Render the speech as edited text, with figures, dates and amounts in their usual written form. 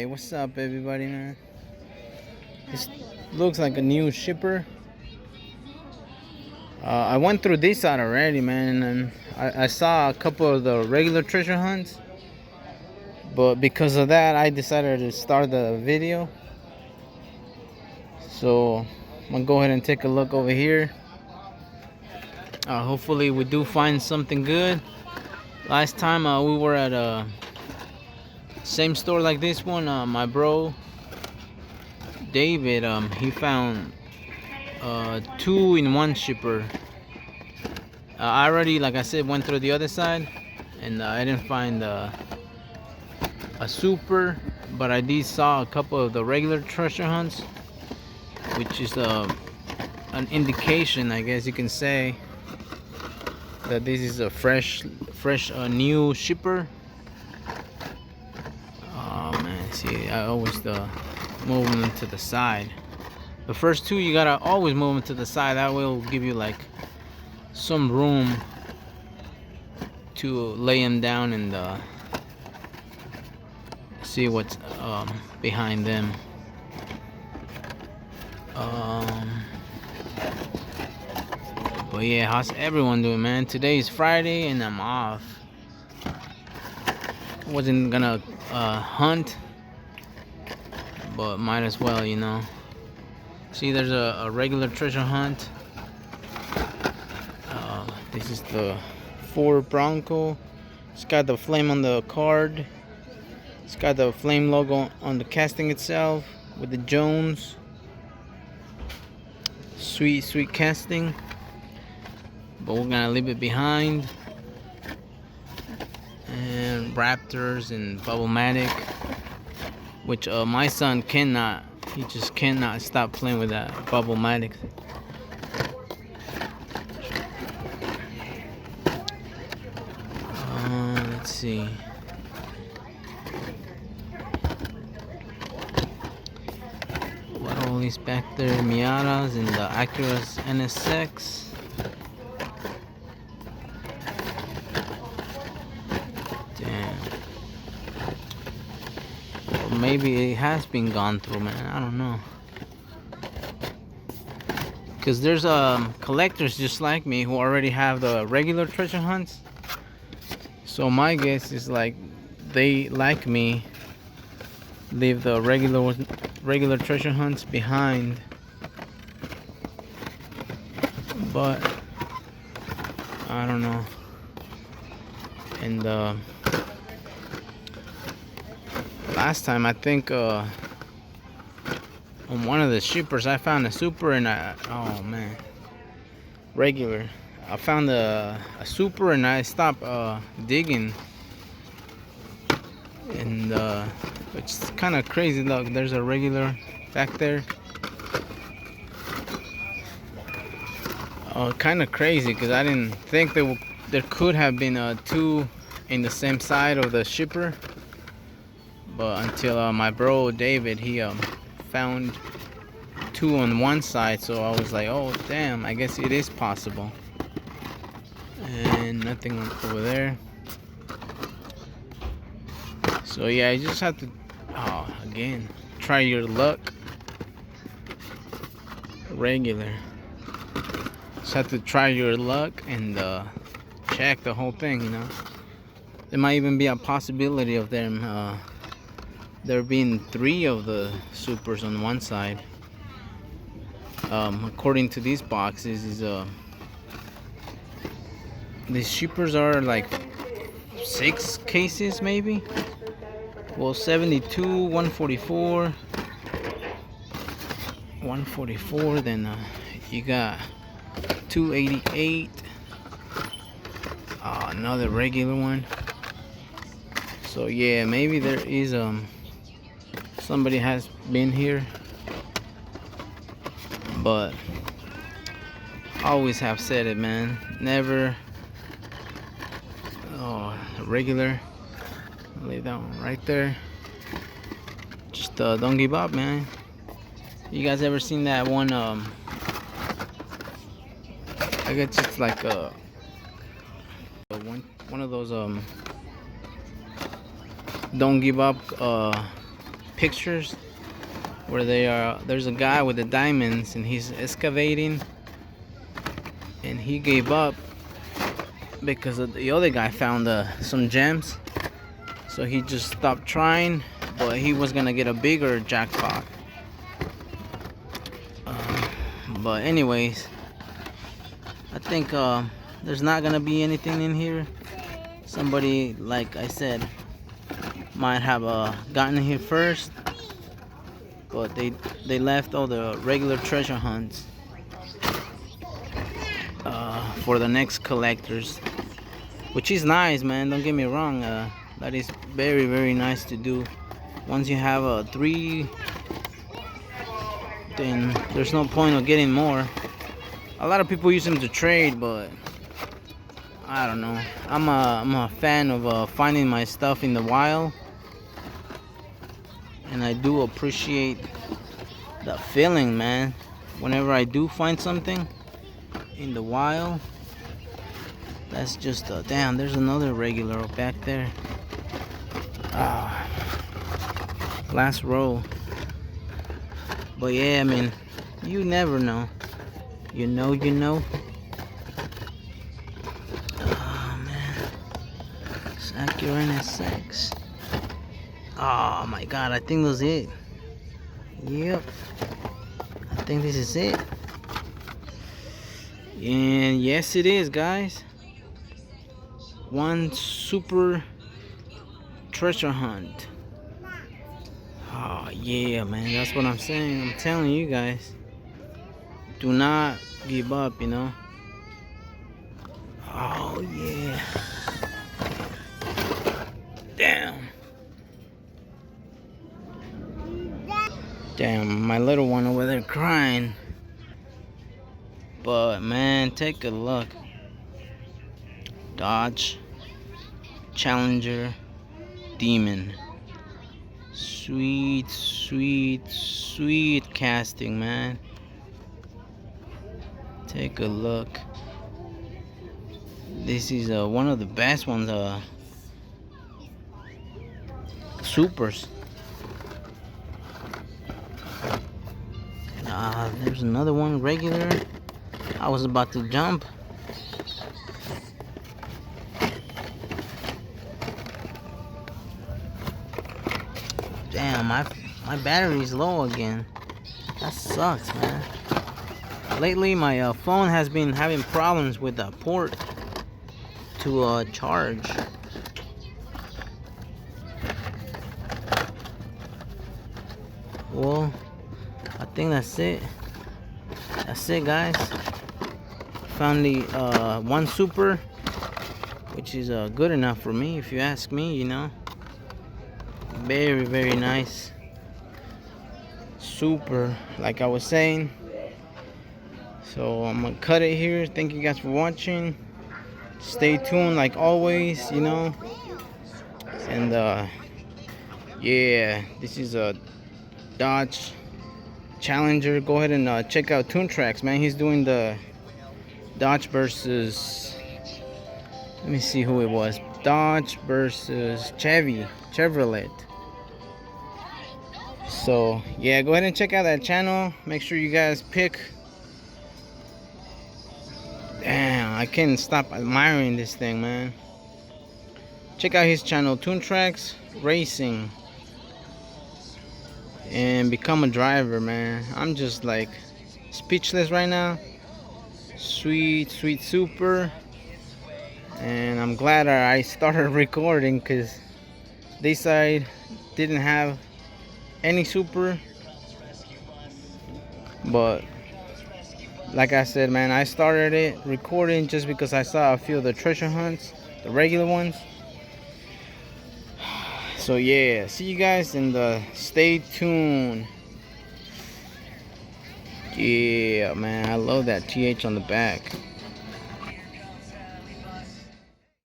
Hey, what's up, everybody, man? This looks like a new shipper. I went through this side already, man, and I saw a couple of the regular treasure hunts. But because of that, I decided to start the video. So I'm gonna go ahead and take a look over here. Hopefully, we do find something good. Last time we were at a same store like this one. My bro David, he found 2-in-1 shipper. I already, like I said, went through the other side, and I didn't find a super, but I did saw a couple of the regular treasure hunts, which is an indication, I guess you can say, that this is a fresh new shipper. Oh man, see, I always move them to the side. The first two, you gotta always move them to the side. That will give you like some room to lay them down and see what's behind them. But yeah, how's everyone doing, man? Today is Friday and I'm off. Wasn't gonna hunt, but might as well, you know. See, there's a regular treasure hunt. This is the Ford Bronco. It's got the flame on the card. It's got the flame logo on the casting itself with the Jones. Sweet casting. But we're gonna leave it behind. And Raptors and Bubble-matic, which my son cannot. He just cannot stop playing with that Bubble-matic. Let's see. What all these back there? Miatas and the Acura's NSX. Damn. Or maybe it has been gone through, man. I don't know. Because there's collectors just like me who already have the regular treasure hunts. So my guess is like they, like me, leave the regular treasure hunts behind. But I don't know. And last time I think on one of the shippers I found a super, and oh man, regular. I found a super and I stopped digging, and it's kind of crazy. Look, there's a regular back there. Kind of crazy because I didn't think there could have been two in the same side of the shipper, but until my bro David, he found 2 on one side, so I was like, oh damn, I guess it is possible. And nothing over there. So yeah, you just have to again try your luck. Regular, just have to try your luck and check the whole thing, you know. There might even be a possibility of them there being 3 of the supers on one side. According to these boxes, these shippers are like 6 cases maybe. Well, 72, 144, 144. Then you got 288. Another regular one. So yeah, maybe there is somebody has been here, but I always have said it, man. Never. Regular. Leave that one right there. Just don't give up, man. You guys ever seen that one? I guess it's like one of those don't give up pictures where there's a guy with the diamonds and he's excavating, and he gave up because the other guy found some gems, so he just stopped trying, but he was gonna get a bigger jackpot. But anyways, I think there's not gonna be anything in here. Somebody, like I said, might have gotten here first, but they left all the regular treasure hunts for the next collectors, which is nice, man. Don't get me wrong, that is very, very nice to do. Once you have 3, then there's no point of getting more. A lot of people use them to trade, but I don't know. I'm a fan of finding my stuff in the wild, and I do appreciate the feeling, man. Whenever I do find something in the wild, that's just damn. There's another regular back there. Last row. But yeah, I mean, you never know. You know. Oh man, Sakura 6. Oh my god, I think that's it. Yep, I think this is it. And yes, it is, guys. One super treasure hunt. Oh yeah, man, that's what I'm saying. I'm telling you guys, do not give up, you know. Oh yeah. Damn, my little one over there crying. But man, take a look. Dodge, Challenger, Demon. Sweet casting, man. Take a look. This is one of the best ones, supers. There's another one, regular. I was about to jump. Damn, my battery's low again. That sucks, man. Lately, my phone has been having problems with the port to charge. Well, I think that's it. That's it, guys. Found the one super, which is good enough for me, if you ask me, you know. Very, very nice. Super, like I was saying. So I'm gonna cut it here. Thank you guys for watching. Stay tuned like always, you know. And yeah, this is a Dodge Challenger. Go ahead and check out Toon Tracks, man. He's doing the Dodge versus, let me see who it was. Dodge versus Chevrolet. So yeah, go ahead and check out that channel. Make sure you guys pick. Damn, I can't stop admiring this thing, man. Check out his channel, Toon Tracks Racing, and become a driver, man. I'm just like speechless right now. Sweet super. And I'm glad I started recording, because this side didn't have any super. But like I said, man, I started it recording just because I saw a few of the treasure hunts, the regular ones. So yeah, see you guys, and stay tuned. Yeah, man, I love that TH on the back.